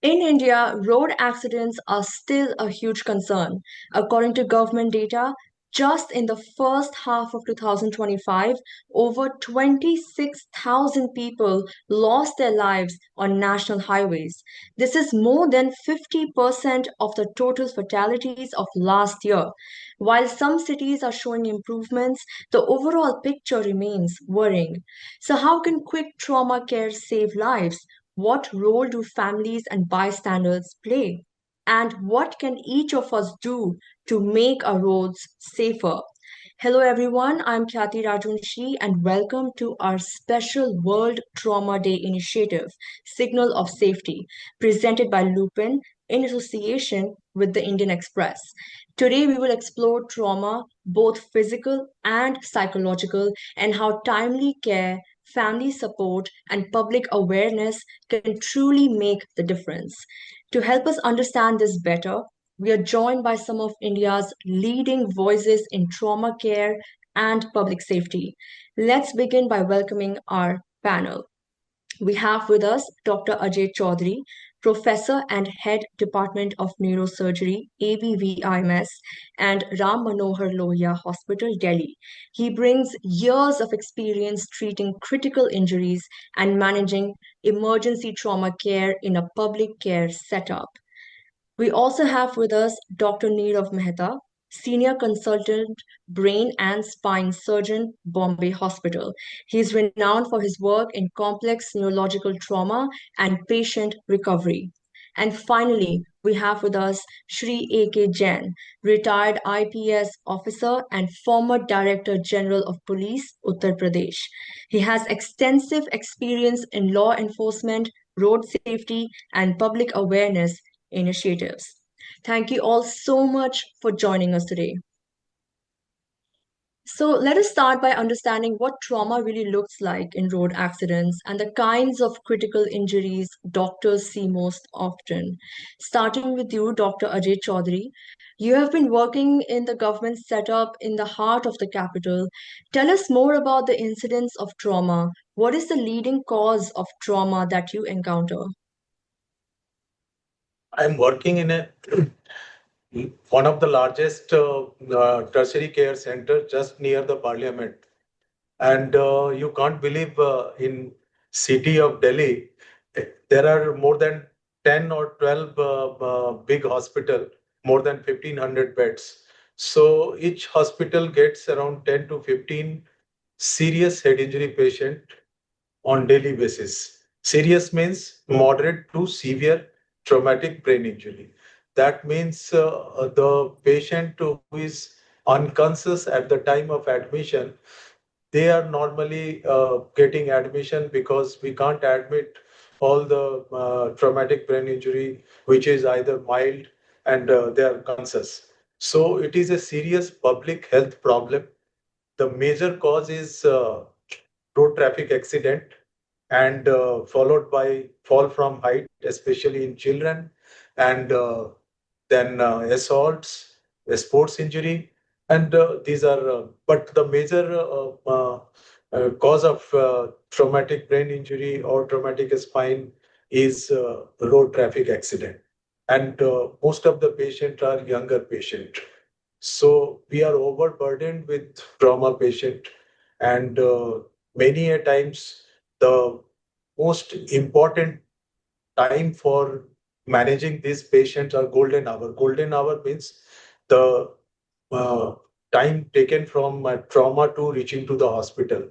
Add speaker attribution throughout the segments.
Speaker 1: In India, road accidents are still a huge concern. According to government data, just in the first half of 2025, over 26,000 people lost their lives on national highways. This is more than 50% of the total fatalities of last year. While some cities are showing improvements, the overall picture remains worrying. So, how can quick trauma care save lives? What role do families and bystanders play? And what can each of us do to make our roads safer? Hello, everyone. I'm Khyati Rajunshi, and welcome to our special World Trauma Day initiative, Signal of Safety, presented by Lupin in association with the Indian Express. Today, we will explore trauma, both physical and psychological, and how timely care, family support, and public awareness can truly make the difference. To help us understand this better, we are joined by some of India's leading voices in trauma care and public safety. Let's begin by welcoming our panel. We have with us Dr. Ajay Chaudhary, Professor and Head Department of Neurosurgery, ABVIMS, and Ram Manohar Lohia Hospital, Delhi. He brings years of experience treating critical injuries and managing emergency trauma care in a public care setup. We also have with us Dr. Neerav Mehta, Senior Consultant, Brain and Spine Surgeon, Bombay Hospital. He is renowned for his work in complex neurological trauma and patient recovery. And finally, we have with us Shri A.K. Jain, retired IPS officer and former Director General of Police, Uttar Pradesh. He has extensive experience in law enforcement, road safety, and public awareness initiatives. Thank you all so much for joining us today. So, let us start by understanding what trauma really looks like in road accidents and the kinds of critical injuries doctors see most often. Starting with you, Dr. Ajay Chaudhary, you have been working in the government setup in the heart of the capital. Tell us more about the incidents of trauma. What is the leading cause of trauma that you encounter?
Speaker 2: I'm working in a one of the largest tertiary care center just near the parliament, and you can't believe in city of Delhi there are more than 10 or 12 big hospital, more than 1500 beds. So each hospital gets around 10 to 15 serious head injury patient on daily basis. Serious means moderate to severe traumatic brain injury. That means the patient who is unconscious at the time of admission, they are normally getting admission because we can't admit all the traumatic brain injury, which is either mild and they are conscious. So it is a serious public health problem. The major cause is road traffic accident and followed by fall from height, especially in children, and then assaults, sports injury, and these are. But the major cause of traumatic brain injury or traumatic spine is road traffic accident, and most of the patients are younger patient. So we are overburdened with trauma patient, and many a times the most important time for managing these patients are golden hour. Golden hour means the uh, time taken from trauma to reaching to the hospital.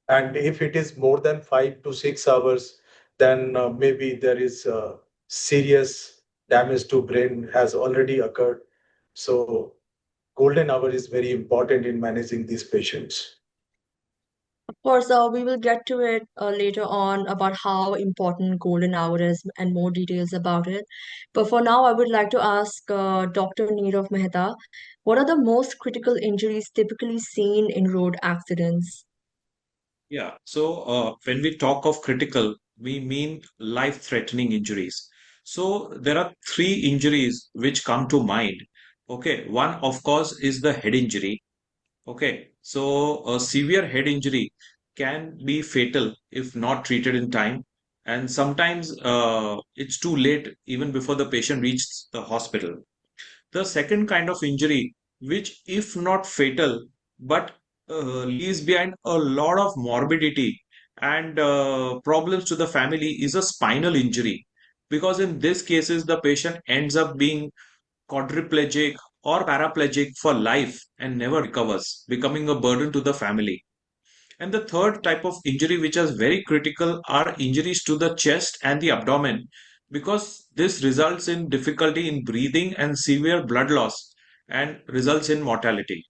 Speaker 2: And if it is more than 5 to 6 hours, then maybe there is serious damage to brain has already occurred. So golden hour is very important in managing these patients.
Speaker 1: Of course, we will get to it later on about how important golden hour is and more details about it. But for now, I would like to ask Dr. Neerav Mehta, what are the most critical injuries typically seen in road accidents?
Speaker 3: Yeah, so when we talk of critical, we mean life-threatening injuries. So there are three injuries which come to mind. Okay, one of course is the head injury. Okay, so a severe head injury can be fatal if not treated in time. and sometimes it's too late even before the patient reaches the hospital. The second kind of injury, which if not fatal, but leaves behind a lot of morbidity and problems to the family, is a spinal injury. Because in these cases, the patient ends up being quadriplegic or paraplegic for life and never recovers, becoming a burden to the family. And the third type of injury, which is very critical, are injuries to the chest and the abdomen, because this results in difficulty in breathing and severe blood loss and results in mortality.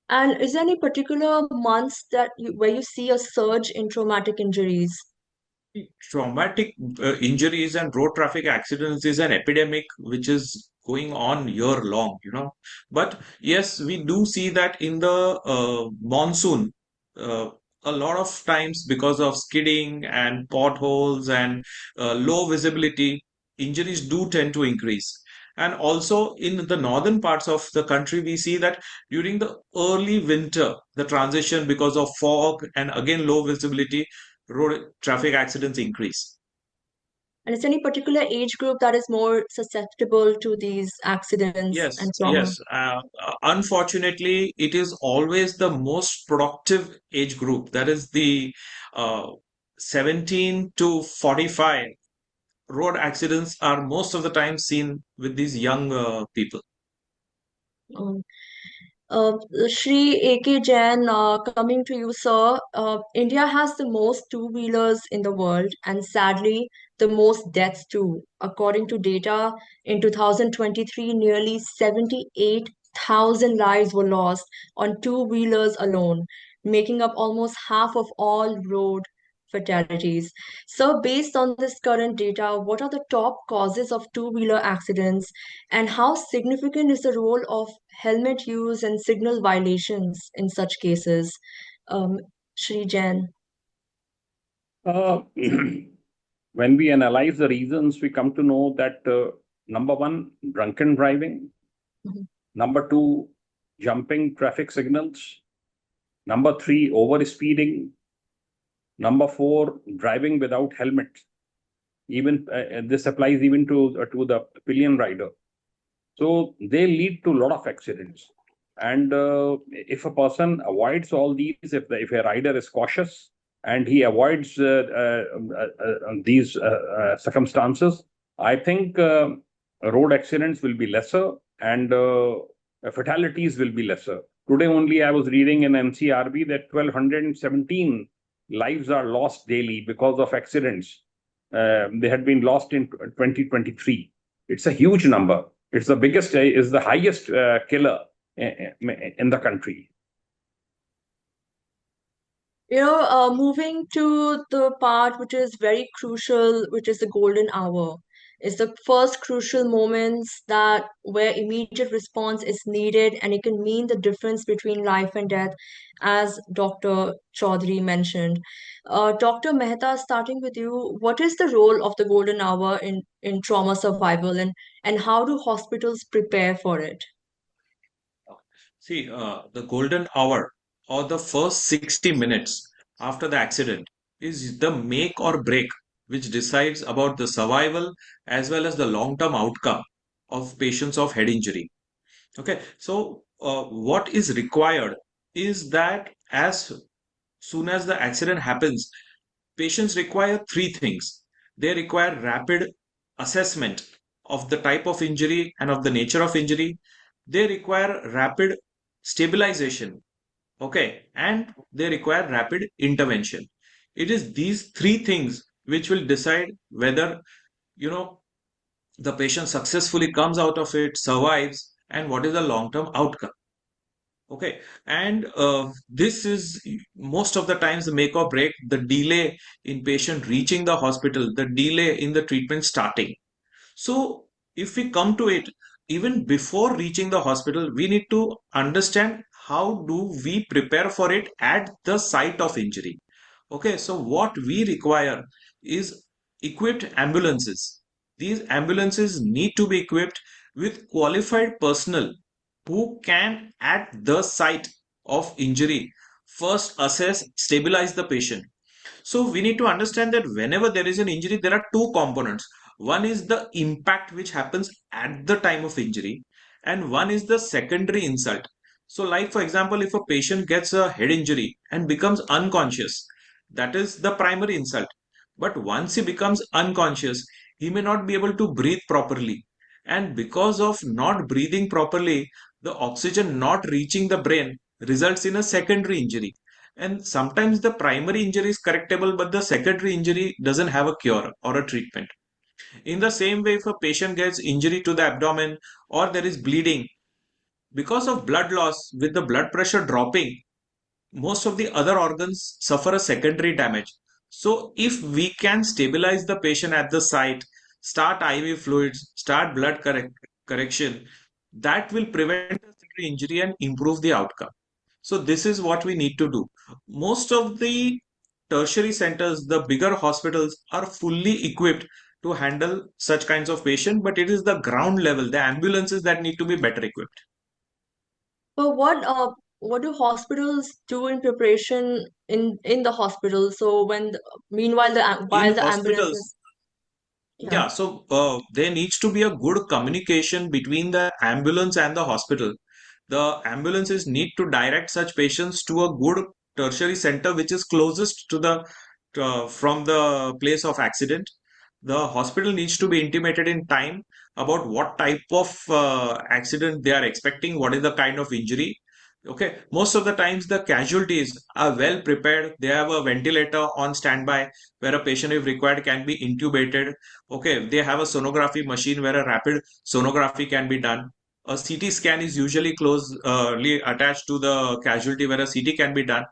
Speaker 1: And is there any particular months where you see a surge in traumatic injuries?
Speaker 3: Traumatic injuries and road traffic accidents is an epidemic which is going on year long, But yes, we do see that in the monsoon, uh, a lot of times because of skidding and potholes and low visibility, injuries do tend to increase. And also in the northern parts of the country, we see that during the early winter, the transition because of fog and again low visibility, road traffic accidents increase.
Speaker 1: And is there any particular age group that is more susceptible to these accidents and
Speaker 3: Yes,
Speaker 1: trauma?
Speaker 3: yes. Unfortunately, it is always the most productive age group. That is the uh, 17 to 45. Road accidents are most of the time seen with these young people.
Speaker 1: Um, Uh, Shri A.K. Jain, coming to you, sir. India has the most two-wheelers in the world and sadly the most deaths too. According to data, in 2023, nearly 78,000 lives were lost on two-wheelers alone, making up almost half of all road fatalities. So, based on this current data, what are the top causes of two-wheeler accidents? And how significant is the role of helmet use and signal violations in such cases? Um, Shri Jain.
Speaker 4: Uh, when we analyze the reasons, we come to know that number one, drunken driving.
Speaker 1: Mhm.
Speaker 4: Number two, jumping traffic signals. Number three, over speeding. Number four, driving without helmet. Even this applies even to the pillion rider. So they lead to a lot of accidents. And if a person avoids all these, if a rider is cautious and he avoids these circumstances, I think road accidents will be lesser and fatalities will be lesser. Today only I was reading in NCRB that 1,217 lives are lost daily because of accidents. They had been lost in 2023. It's a huge number. It's the biggest, is the highest killer in the country.
Speaker 1: Moving to the part which is very crucial, which is the golden hour, is the first crucial moments that where immediate response is needed and it can mean the difference between life and death, as Dr. Chaudhary mentioned. Dr. Mehta, starting with you, what is the role of the golden hour in trauma survival and how do hospitals prepare for it?
Speaker 3: See, the golden hour or the first 60 minutes after the accident is the make or break, which decides about the survival as well as the long-term outcome of patients of head injury. Okay, so what is required is that as soon as the accident happens, patients require three things. They require rapid assessment of the type of injury and of the nature of injury. They require rapid stabilization. Okay, and they require rapid intervention. It is these three things which will decide whether, you know, the patient successfully comes out of it, survives, and what is the long-term outcome. Okay, and this is most of the times the make or break, the delay in patient reaching the hospital, the delay in the treatment starting. So, if we come to it, even before reaching the hospital, we need to understand how do we prepare for it at the site of injury. Okay, so what we require is equipped ambulances. These ambulances need to be equipped with qualified personnel who can, at the site of injury, first assess, stabilize the patient. So we need to understand that whenever there is an injury, there are two components. One is the impact which happens at the time of injury, and one is the secondary insult. So, like for example, if a patient gets a head injury and becomes unconscious, that is the primary insult. But once he becomes unconscious, he may not be able to breathe properly. And because of not breathing properly, the oxygen not reaching the brain results in a secondary injury. And sometimes the primary injury is correctable, but the secondary injury doesn't have a cure or a treatment. In the same way, if a patient gets injury to the abdomen or there is bleeding, because of blood loss with the blood pressure dropping, most of the other organs suffer a secondary damage. So, if we can stabilize the patient at the site, start IV fluids, start blood correction, that will prevent a secondary injury and improve the outcome. So, this is what we need to do. Most of the tertiary centers, the bigger hospitals, are fully equipped to handle such kinds of patient, but it is the ground level, the ambulances that need to be better equipped.
Speaker 1: But what do hospitals do in preparation in the hospital? So meanwhile
Speaker 3: In
Speaker 1: while the
Speaker 3: hospitals,
Speaker 1: ambulances, yeah.
Speaker 3: yeah, so there needs to be a good communication between the ambulance and the hospital. The ambulances need to direct such patients to a good tertiary center which is closest to the from the place of accident. The hospital needs to be intimated in time about what type of accident they are expecting, what is the kind of injury. Okay, most of the times the casualties are well prepared. They have a ventilator on standby where a patient, if required, can be intubated. Okay, they have a sonography machine where a rapid sonography can be done. A CT scan is usually closely attached to the casualty where a CT can be done.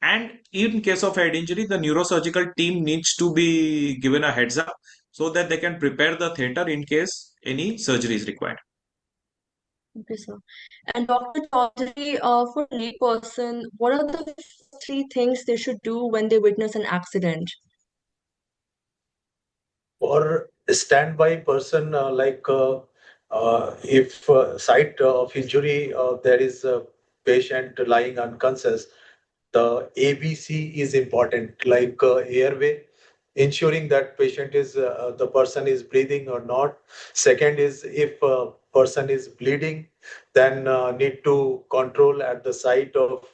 Speaker 3: And in case of head injury, the neurosurgical team needs to be given a heads up so that they can prepare the theater in case any surgery is required.
Speaker 1: Okay, sir. And Dr. Chaudhary, for a layperson, what are the first three things they should do when they witness an accident?
Speaker 2: For a standby person, if site of injury, there is a patient lying unconscious, the ABC is important, like airway, ensuring that patient is the person is breathing or not. Second is if person is bleeding, then need to control at the site of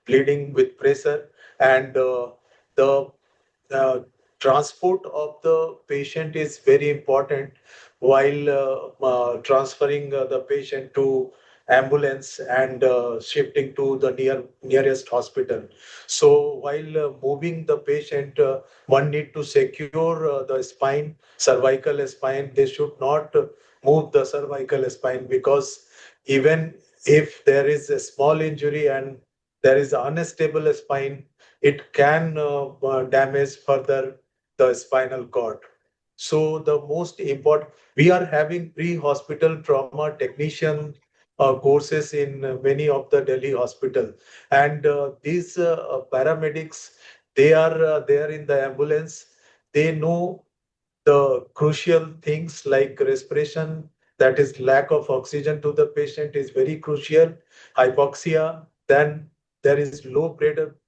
Speaker 2: bleeding with pressure, and the uh, transport of the patient is very important while transferring the patient to ambulance and shifting to the nearest hospital. So while moving the patient, one need to secure the spine, cervical spine. They should not move the cervical spine, because even if there is a small injury and there is unstable spine, it can damage further the spinal cord. So the most important, we are having pre-hospital trauma technician courses in many of the Delhi hospital, and these paramedics, they are there in the ambulance. They know the crucial things like respiration, that is lack of oxygen to the patient is very crucial, hypoxia, then there is low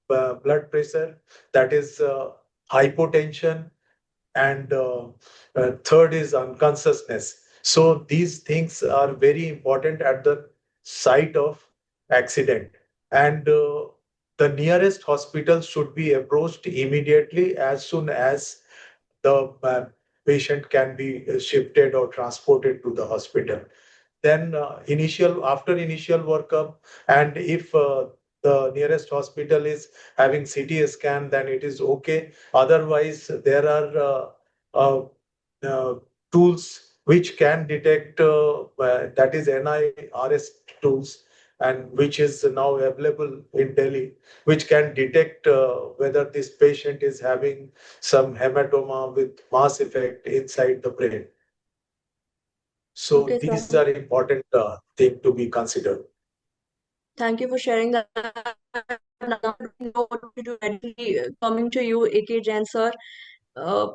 Speaker 2: blood pressure, that is hypotension, and third is unconsciousness. So these things are very important at the site of accident, and the nearest hospital should be approached immediately as soon as the patient can be shifted or transported to the hospital. Then after initial workup, and if the nearest hospital is having CT scan, then it is okay. Otherwise, there are uh, uh, tools which can detect, that is NIRS tools, and which is now available in Delhi, which can detect whether this patient is having some hematoma with mass effect inside the brain. So
Speaker 1: Okay, sir.
Speaker 2: these are important thing to be considered.
Speaker 1: Thank you for sharing that. Now we know what to do readily. Coming to you, AK Jain sir. Uh,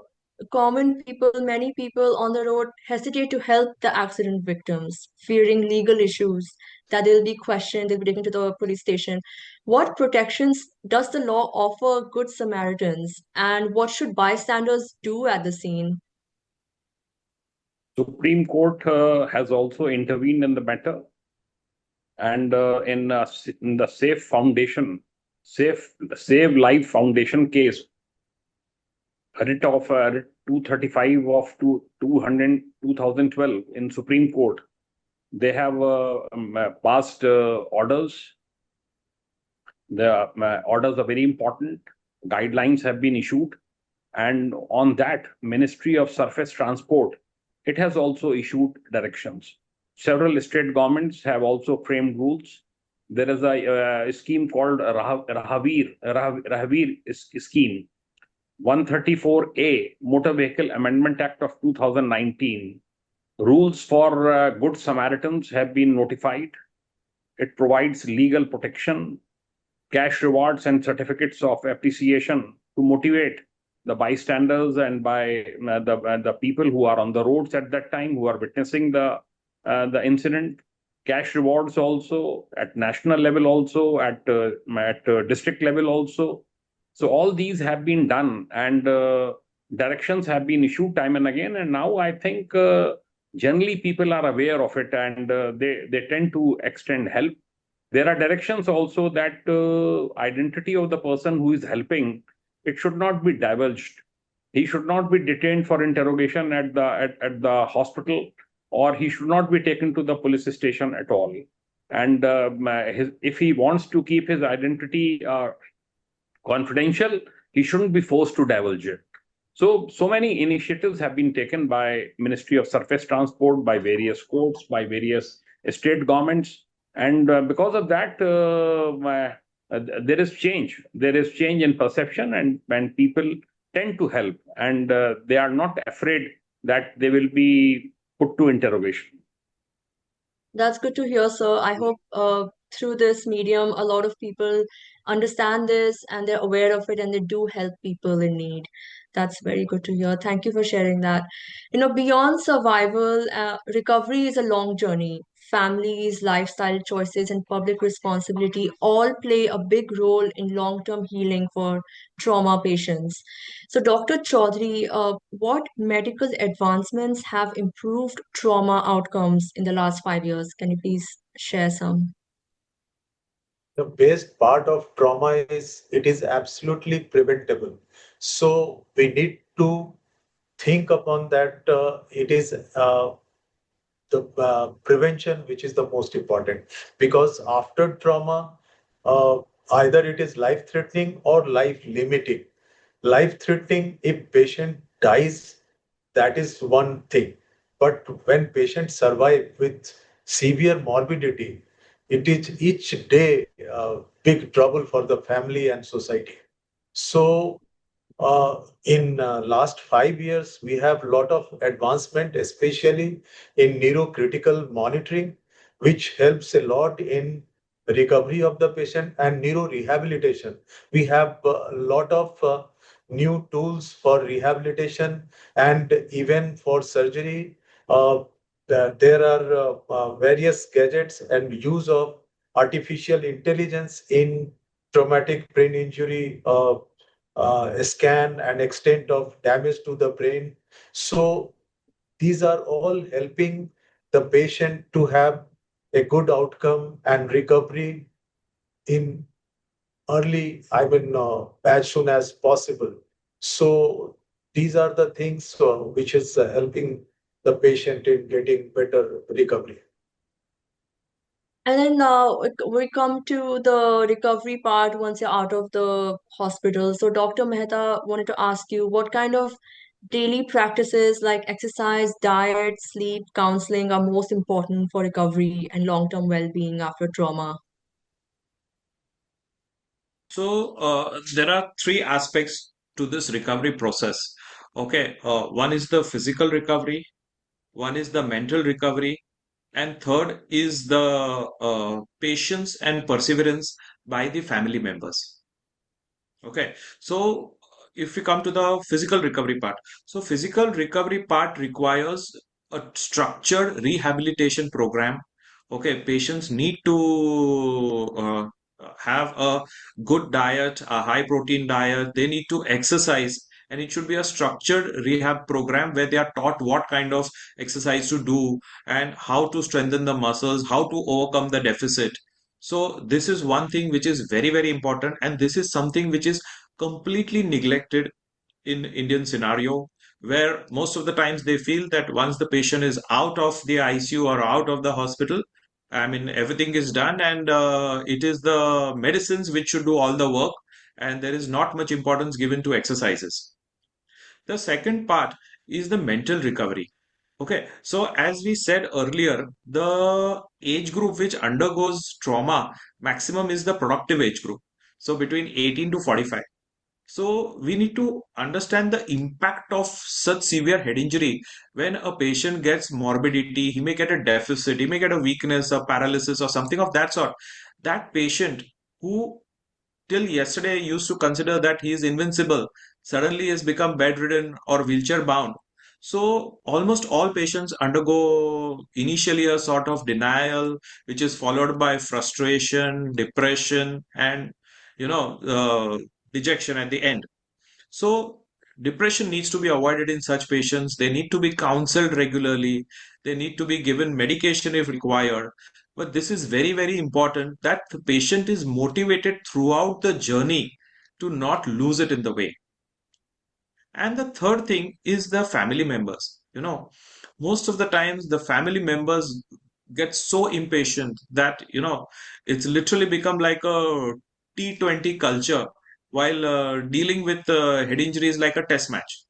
Speaker 1: Common people, many people on the road hesitate to help the accident victims, fearing legal issues, that they'll be questioned, they'll be taken to the police station. What protections does the law offer Good Samaritans, and what should bystanders do at the scene?
Speaker 4: Supreme Court has also intervened in the matter, and in the Save Life Foundation case, writ of 235 of 2012 in Supreme Court, they have passed orders. The orders are very important. Guidelines have been issued, and on that, Ministry of Surface Transport, it has also issued directions. Several state governments have also framed rules. There is a scheme called Rahavir scheme. 134A Motor Vehicle Amendment Act of 2019. Rules for Good Samaritans have been notified. It provides legal protection, cash rewards, and certificates of appreciation to motivate the bystanders and by the people who are on the roads at that time, who are witnessing the incident. Cash rewards also at national level, also at district level also. So all these have been done, and directions have been issued time and again. And now I think generally people are aware of it, and they tend to extend help. There are directions also that identity of the person who is helping, it should not be divulged. He should not be detained for interrogation at the hospital, or he should not be taken to the police station at all. And if he wants to keep his identity confidential, he shouldn't be forced to divulge it. So many initiatives have been taken by Ministry of Surface Transport, by various courts, by various state governments, and because of that, there is change. There is change in perception, and people tend to help, and they are not afraid that they will be put to interrogation.
Speaker 1: That's good to hear, sir. I hope through this medium, a lot of people understand this and they're aware of it and they do help people in need. That's very good to hear. Thank you for sharing that. Beyond survival, recovery is a long journey. Families, lifestyle choices, and public responsibility all play a big role in long-term healing for trauma patients. So, Dr. Chaudhary, what medical advancements have improved trauma outcomes in the last 5 years? Can you please share some?
Speaker 2: The best part of trauma is it is absolutely preventable. So we need to think upon that. It is the prevention which is the most important, because after trauma, uh, either it is life threatening or life limiting. Life threatening, if patient dies, that is one thing, but when patients survive with severe morbidity, it is each day big trouble for the family and society. So in last 5 years, we have a lot of advancement, especially in neurocritical monitoring, which helps a lot in recovery of the patient and neuro rehabilitation. We have a lot of new tools for rehabilitation and even for surgery. There are various gadgets and use of artificial intelligence in traumatic brain injury scan and extent of damage to the brain. So these are all helping the patient to have a good outcome and recovery in early, as soon as possible. So these are the things which is helping the patient in getting better recovery.
Speaker 1: And then we come to the recovery part once you're out of the hospital. So, Dr. Mehta wanted to ask you what kind of daily practices like exercise, diet, sleep, counseling are most important for recovery and long-term well-being after trauma.
Speaker 3: So there are three aspects to this recovery process. Okay, one is the physical recovery, one is the mental recovery, and third is the patience and perseverance by the family members. Okay, so if we come to the physical recovery part, so physical recovery part requires a structured rehabilitation program. Okay, patients need to have a good diet, a high protein diet. They need to exercise, and it should be a structured rehab program where they are taught what kind of exercise to do and how to strengthen the muscles, how to overcome the deficit. So this is one thing which is very, very important, and this is something which is completely neglected in Indian scenario, where most of the times they feel that once the patient is out of the ICU or out of the hospital, I mean, everything is done, and it is the medicines which should do all the work, and there is not much importance given to exercises. The second part is the mental recovery. Okay, so as we said earlier, the age group which undergoes trauma maximum is the productive age group. So between 18 to 45. So we need to understand the impact of such severe head injury. When a patient gets morbidity, he may get a deficit, he may get a weakness, a paralysis, or something of that sort. That patient who till yesterday used to consider that he is invincible suddenly has become bedridden or wheelchair bound. So almost all patients undergo initially a sort of denial, which is followed by frustration, depression, and you know, dejection at the end. So depression needs to be avoided in such patients. They need to be counseled regularly. They need to be given medication if required. But this is very, very important that the patient is motivated throughout the journey to not lose it in the way. And the third thing is the family members. Most of the times the family members get so impatient that, it's literally become like a T20 culture while dealing with head injuries like a test match.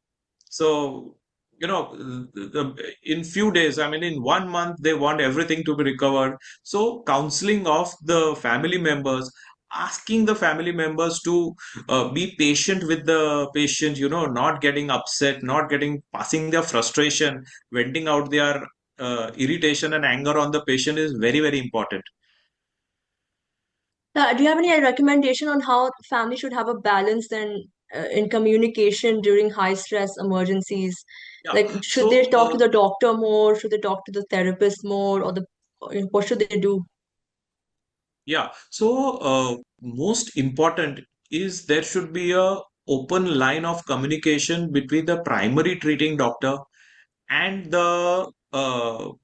Speaker 3: So, in few days, I mean, in 1 month, they want everything to be recovered. So, counseling of the family members, asking the family members to be patient with the patient, not getting upset, not getting passing their frustration, venting out their irritation and anger on the patient is very, very important.
Speaker 1: Do you have any recommendation on how family should have a balance in communication during high stress emergencies?
Speaker 3: Yeah.
Speaker 1: Like, should they
Speaker 3: So,
Speaker 1: talk to the doctor more? Should they talk to the therapist more? What should they do?
Speaker 3: yeah. So, most important is there should be a open line of communication between the primary treating doctor and the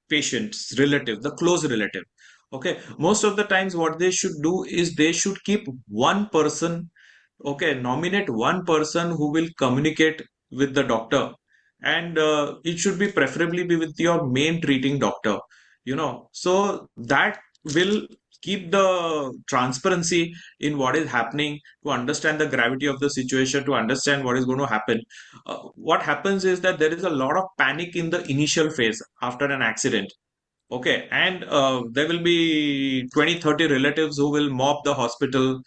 Speaker 3: patient's relative, the close relative. Okay. Most of the times, what they should do is they should keep one person. Okay, nominate one person who will communicate with the doctor, and it should be preferably be with your main treating doctor. So that will keep the transparency in what is happening, to understand the gravity of the situation, to understand what is going to happen. What happens is that there is a lot of panic in the initial phase after an accident. Okay, and there will be 20, 30 relatives who will mob the hospital.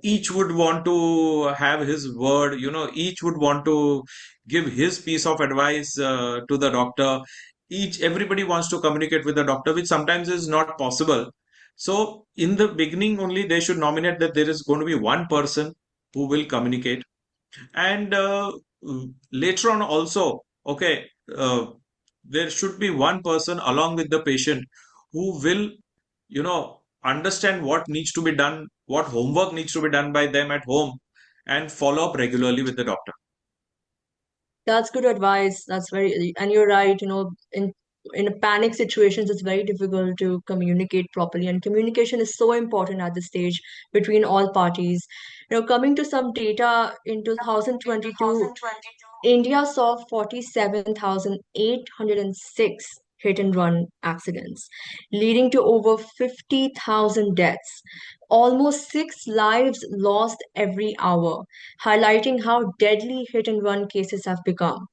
Speaker 3: Each would want to have his word, each would want to give his piece of advice to the doctor. Everybody wants to communicate with the doctor, which sometimes is not possible. So, in the beginning, only they should nominate that there is going to be one person who will communicate, and later on also, okay, there should be one person along with the patient who will, understand what needs to be done, what homework needs to be done by them at home, and follow up regularly with the doctor.
Speaker 1: That's good advice. That's and you're right, in panic situations, it's very difficult to communicate properly, and communication is so important at this stage between all parties. Coming to some data in 2022, India saw 47,806 hit and run accidents, leading to over 50,000 deaths, almost six lives lost every hour, highlighting how deadly hit and run cases have become.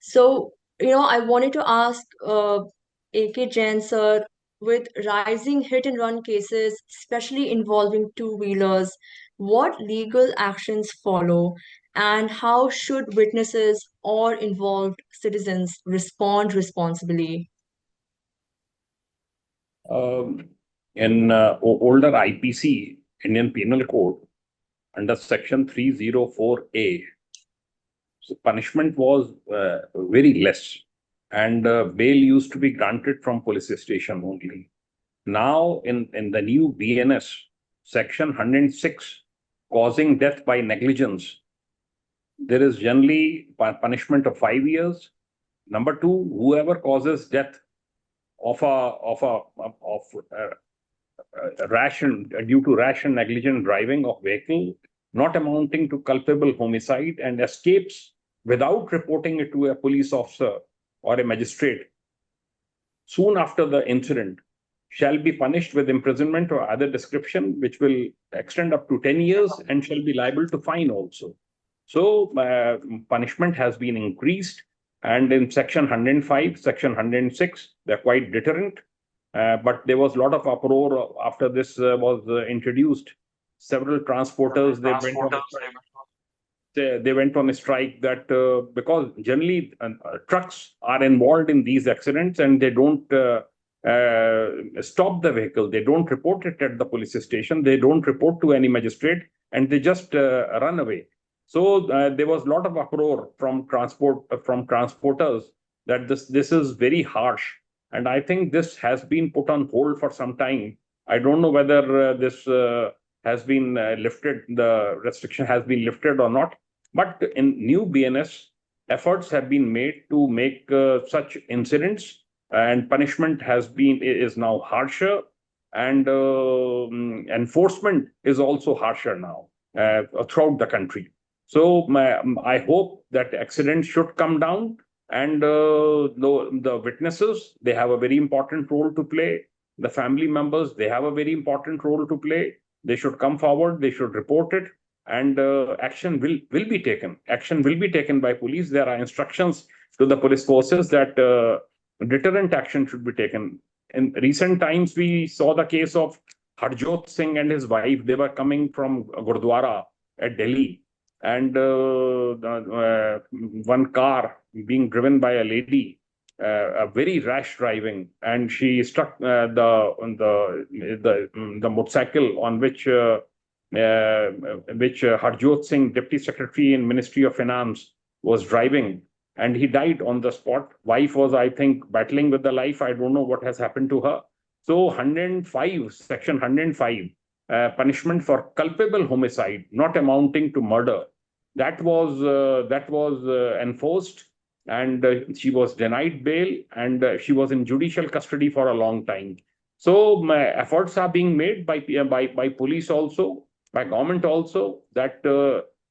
Speaker 1: So, I wanted to ask AK Jain sir, with rising hit and run cases, especially involving two-wheelers, what legal actions follow, and how should witnesses or involved citizens respond responsibly?
Speaker 4: In older IPC, Indian Penal Code, under Section 304A, so punishment was very less, and bail used to be granted from police station only. Now, in the new BNS, Section 106, causing death by negligence, there is generally punishment of 5 years. Number two, whoever causes death of due to rash and negligent driving of vehicle, not amounting to culpable homicide, and escapes without reporting it to a police officer or a magistrate soon after the incident, shall be punished with imprisonment or other description, which will extend up to 10 years and shall be liable to fine also. So punishment has been increased, and in Section 105, Section 106, they're quite deterrent. But there was a lot of uproar after this was introduced. Several transporters, they went on a strike that because generally trucks are involved in these accidents and they don't stop the vehicle. They don't report it at the police station. They don't report to any magistrate, and they just run away. So there was a lot of uproar from transporters that this is very harsh, and I think this has been put on hold for some time. I don't know whether this has been lifted, the restriction has been lifted or not. But in new BNS, efforts have been made to make such incidents, and punishment is now harsher, and enforcement is also harsher now throughout the country. So I hope that accidents should come down, and the witnesses, they have a very important role to play. The family members, they have a very important role to play. They should come forward, they should report it, and action will be taken. Action will be taken by police. There are instructions to the police forces that deterrent action should be taken. In recent times, we saw the case of Harjot Singh and his wife. They were coming from Gurdwara at Delhi, and one car being driven by a lady, a very rash driving, and she struck the motorcycle on which Harjot Singh, Deputy Secretary in Ministry of Finance, was driving, and he died on the spot. Wife was, I think, battling with the life. I don't know what has happened to her. So 105, Section 105, punishment for culpable homicide, not amounting to murder, that was enforced, and she was denied bail, and she was in judicial custody for a long time. So efforts are being made by police also, by government also, that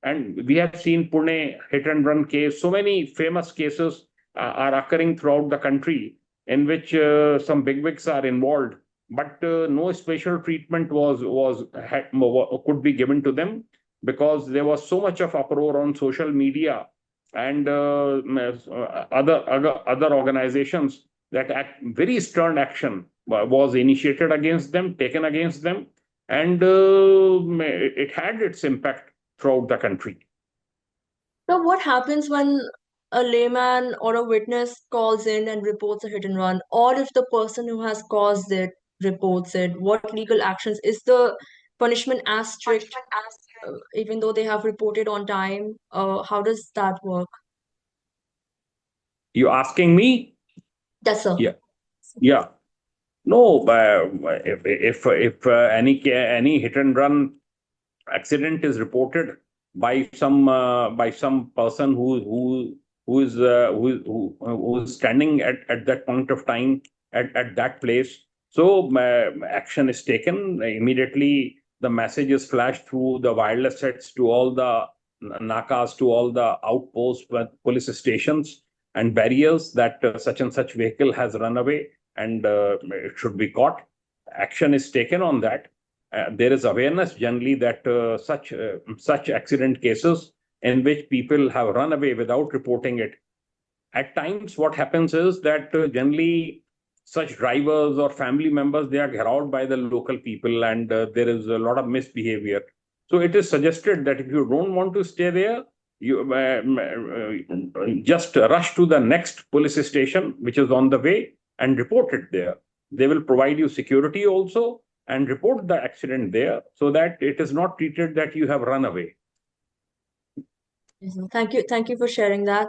Speaker 4: and we have seen Pune hit and run case. So many famous cases are occurring throughout the country in which some bigwigs are involved, but no special treatment could be given to them, because there was so much of uproar on social media and other organizations that very stern action was initiated against them, taken against them, and it had its impact throughout the country.
Speaker 1: So, what happens when a layman or a witness calls in and reports a hit and run, or if the person who has caused it reports it? What legal actions is the punishment as strict, even though they have reported on time? How does that work?
Speaker 4: You asking me?
Speaker 1: Yes, sir.
Speaker 4: Yeah. No, if any hit and run accident is reported by some person who is standing at that point of time at that place, so action is taken immediately. The message is flashed through the wireless sets to all the nakas, to all the outposts, police stations and barriers, that such and such vehicle has run away, and it should be caught. Action is taken on that. There is awareness generally that such accident cases in which people have run away without reporting it. At times, what happens is that generally such drivers or family members, they are garroted by the local people, and there is a lot of misbehavior. So it is suggested that if you don't want to stay there, you just rush to the next police station which is on the way and report it there. They will provide you security also, and report the accident there, so that it is not treated that you have run away.
Speaker 1: Mhm. Thank you for sharing that.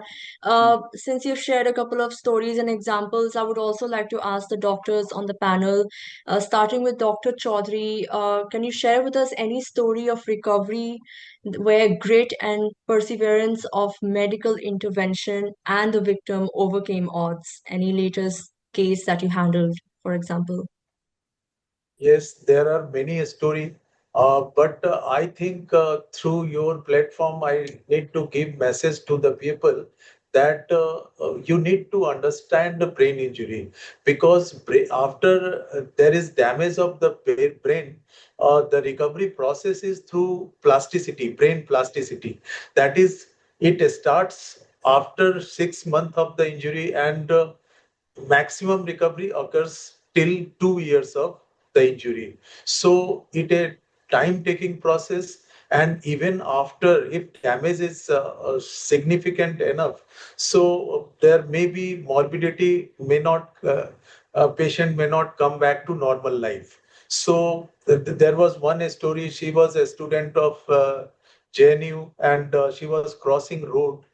Speaker 1: Since you've shared a couple of stories and examples, I would also like to ask the doctors on the panel, starting with Dr. Chaudhary, can you share with us any story of recovery where grit and perseverance of medical intervention and the victim overcame odds? Any latest case that you handled, for example?
Speaker 2: Yes, there are many stories, but I think through your platform, I need to give message to the people that you need to understand the brain injury because after there is damage of the brain, the recovery process is through plasticity, brain plasticity. That is, it starts after 6 months of the injury and maximum recovery occurs till 2 years of the injury. So it a time taking process, and even after, if damage is significant enough, so there may be morbidity, may not patient may not come back to normal life. So there was one story. She was a student of JNU, and she was crossing road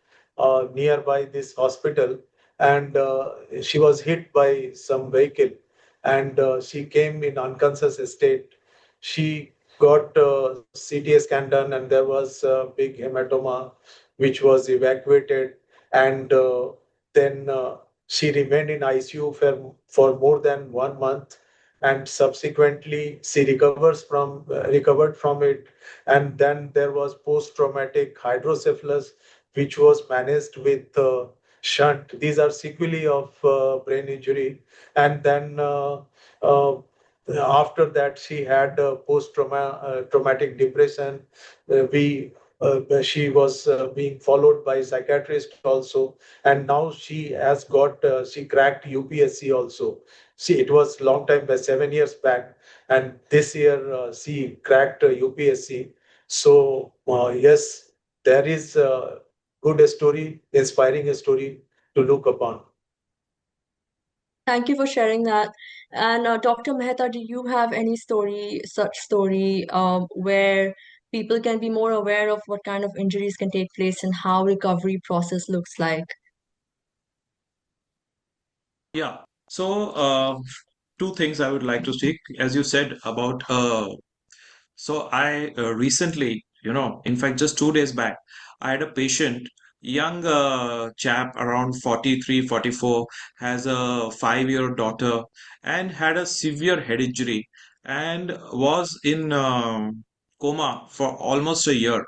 Speaker 2: nearby this hospital, and she was hit by some vehicle, and she came in unconscious state. She got CT scan done, and there was a big hematoma which was evacuated, and then she remained in ICU for more than 1 month, and subsequently she recovered from it. And then there was post traumatic hydrocephalus which was managed with shunt. These are sequelae of brain injury. And then uh, after that, she had traumatic depression. We She was being followed by psychiatrist also, and now she cracked UPSC also. See, it was long time back, 7 years back, and this year she cracked UPSC. So yes, there is a good story, inspiring story to look upon.
Speaker 1: Thank you for sharing that. And Dr. Mehta, do you have any story, such story, where people can be more aware of what kind of injuries can take place and how recovery process looks like?
Speaker 3: Yeah. So, two things I would like to speak. As you said about, so I recently, in fact, just 2 days back, I had a patient, young chap around 43, 44, has a 5-year daughter and had a severe head injury and was in coma for almost a year,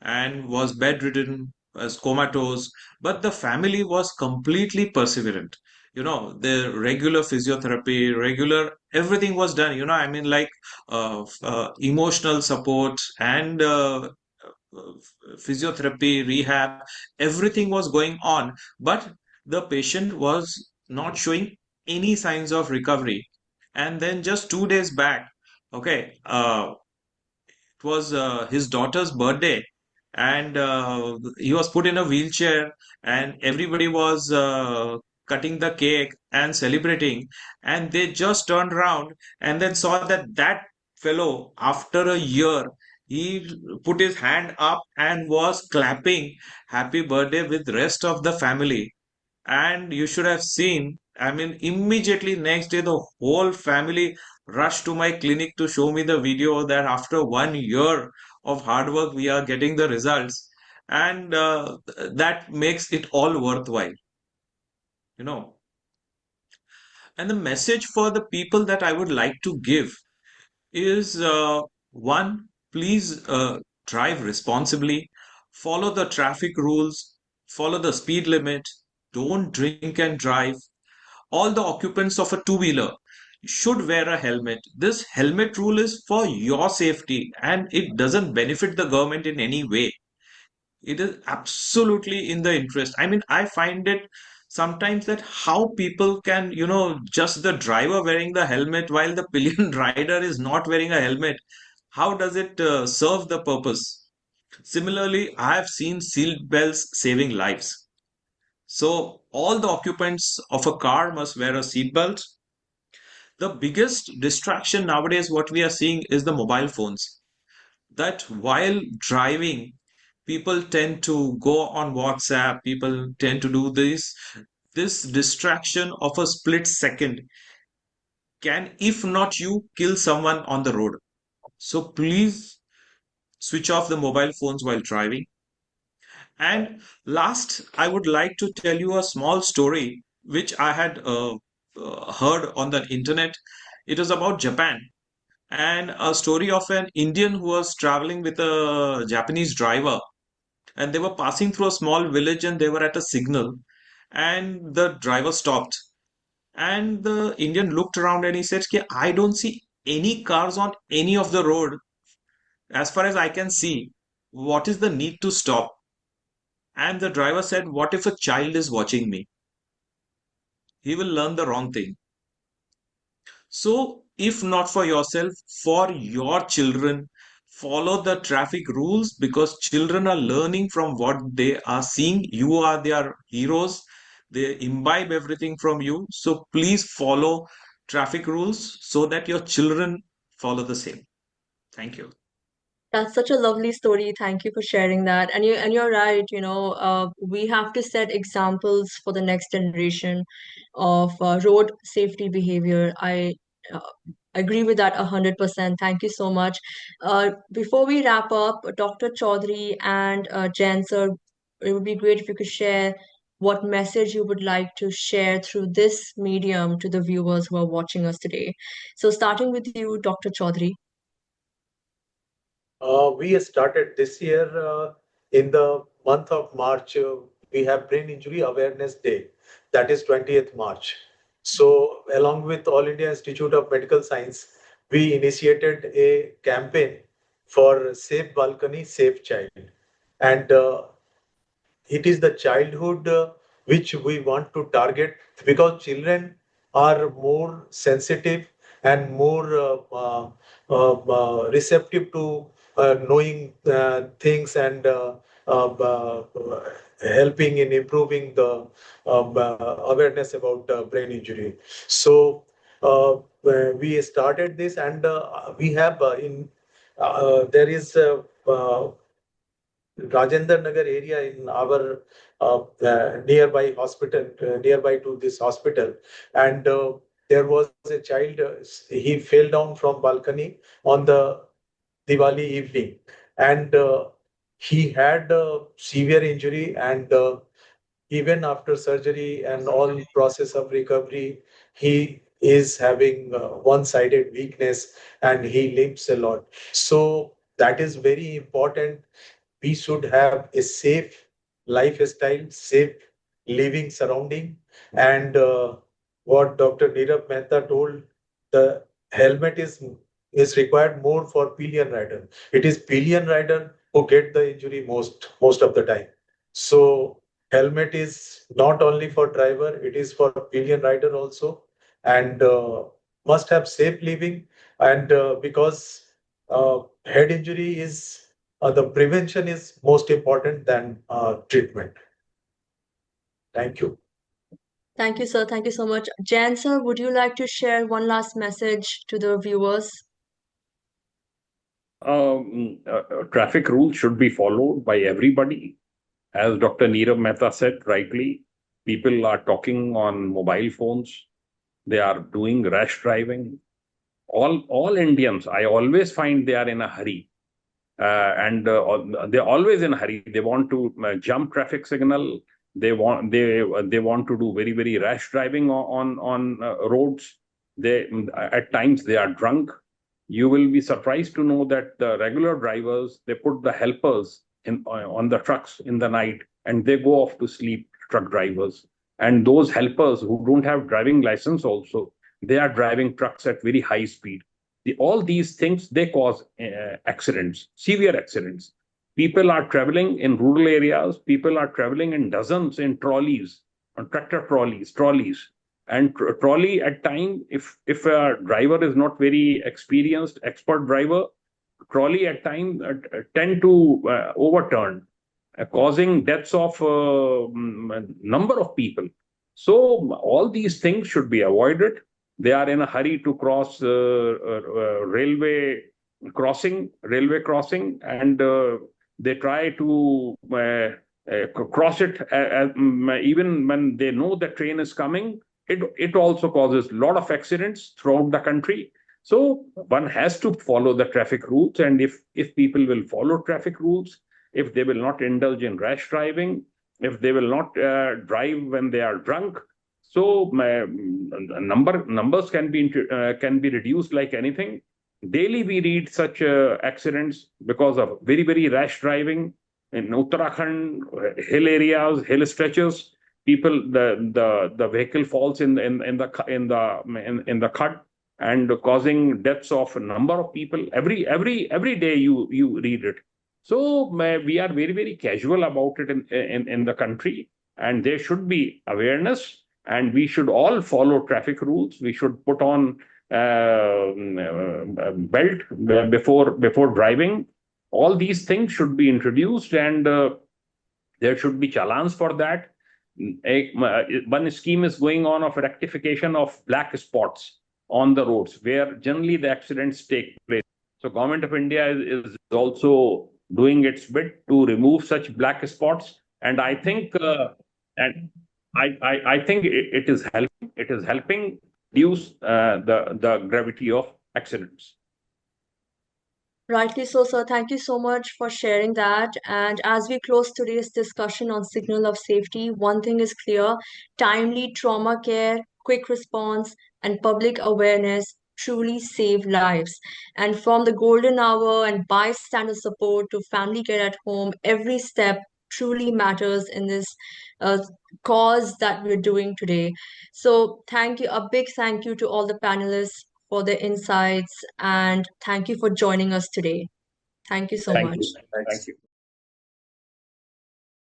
Speaker 3: and was bedridden, was comatose, but the family was completely perseverant. The regular physiotherapy, regular everything was done. I mean, like emotional support and physiotherapy, rehab, everything was going on, but the patient was not showing any signs of recovery. And then just 2 days back, okay, it was his daughter's birthday, and he was put in a wheelchair, and everybody was cutting the cake and celebrating. And they just turned around and then saw that that fellow, after a year, he put his hand up and was clapping happy birthday with rest of the family. And you should have seen, I mean, immediately next day, the whole family rushed to my clinic to show me the video that after 1 year of hard work, we are getting the results. And that makes it all worthwhile, you know. And the message for the people that I would like to give is one, please drive responsibly, follow the traffic rules, follow the speed limit, don't drink and drive. All the occupants of a two-wheeler should wear a helmet. This helmet rule is for your safety and it doesn't benefit the government in any way. It is absolutely in the interest. I mean, I find it sometimes that how people can, just the driver wearing the helmet while the pillion rider is not wearing a helmet. How does it serve the purpose? Similarly, I have seen seat belts saving lives. So all the occupants of a car must wear a seatbelt. The biggest distraction nowadays, what we are seeing is the mobile phones. That while driving, People tend to go on WhatsApp, people tend to do this distraction of a split second can, if not you, kill someone on the road. So please switch off the mobile phones while driving. And last, I would like to tell you a small story which I had heard on the internet. It was about Japan, and a story of an Indian who was traveling with a Japanese driver, and they were passing through a small village and they were at a signal, and the driver stopped. And the Indian looked around and he said, "Ki, I don't see any cars on any of the road. As far as I can see, what is the need to stop?" And the driver said, "What if a child is watching me? He will learn the wrong thing." So, if not for yourself, for your children, follow the traffic rules because children are learning from what they are seeing. You are their heroes. They imbibe everything from you. So, please follow traffic rules so that your children follow the same. Thank you.
Speaker 1: That's such a lovely story. Thank you for sharing that. And you're right, we have to set examples for the next generation of road safety behavior. I uh, agree with that 100%. Thank you so much. Before we wrap up, Dr. Chaudhary and Jen sir, it would be great if you could share what message you would like to share through this medium to the viewers who are watching us today. So starting with you, Dr. Chaudhary.
Speaker 2: We started this year in the month of March. We have Brain Injury Awareness Day, that is 20th March. So, along with All India Institute of Medical Science, we initiated a campaign for Safe Balcony, Safe Child. And it is the childhood which we want to target because children are more sensitive and more receptive to knowing things and helping in improving the awareness about brain injury. So we started this, and we have in there is Rajendra Nagar area in our nearby hospital, nearby to this hospital, and there was a child. He fell down from balcony on the Diwali evening, and he had a severe injury, and even after surgery and all process of recovery, he is having one-sided weakness and he limps a lot. So that is very important. We should have a safe lifestyle, safe living surrounding. And what Dr. Nirav Mehta told, the helmet is required more for pillion rider. It is pillion rider who get the injury most of the time. So helmet is not only for driver, it is for pillion rider also, and must have safe living. And because head injury is the prevention is most important than treatment. Thank you.
Speaker 1: Thank you, sir. Thank you so much. Jan, sir, would you like to share one last message to the viewers?
Speaker 4: Traffic rules should be followed by everybody. As Dr. Nirav Mehta said rightly, people are talking on mobile phones. They are doing rash driving. All Indians, I always find they are in a hurry. And they're always in a hurry. They want to jump traffic signal. They want to do very, very rash driving on roads. They at times they are drunk. You will be surprised to know that the regular drivers, they put the helpers in on the trucks in the night, and they go off to sleep, truck drivers. And those helpers who don't have driving license also, they are driving trucks at very high speed. All these things, they cause accidents, severe accidents. People are traveling in rural areas. People are traveling in dozens in trolleys, on tractor trolleys. And trolley at time, if a driver is not very experienced, expert driver, trolley at time tend to overturn, causing deaths of number of people. So all these things should be avoided. They are in a hurry to cross railway crossing, and They try to cross it even when they know the train is coming. It also causes a lot of accidents throughout the country. So one has to follow the traffic rules, and if people will follow traffic rules, if they will not indulge in rash driving, if they will not drive when they are drunk, so numbers can be reduced like anything. Daily we read such accidents because of very very rash driving in Uttarakhand, hill areas, hill stretches. People, the vehicle falls in the khud and causing deaths of a number of people. Every day you read it. So we are very very casual about it in the country, and there should be awareness, and we should all follow traffic rules. We should put on belt before driving. All these things should be introduced, and there should be challans for that. One scheme is going on of rectification of black spots on the roads where generally the accidents take place. So government of India is also doing its bit to remove such black spots, and I think and I think it is helping. It is helping reduce the gravity of accidents.
Speaker 1: Rightly so, sir. Thank you so much for sharing that. And as we close today's discussion on signal of safety, one thing is clear: timely trauma care, quick response, and public awareness truly save lives. And from the golden hour and bystander support to family care at home, every step truly matters in this uh, cause that we're doing today. So, thank you, a big thank you to all the panelists for their insights, and thank you for joining us today. Thank you so
Speaker 4: Thank
Speaker 1: much.
Speaker 4: you. Thank you.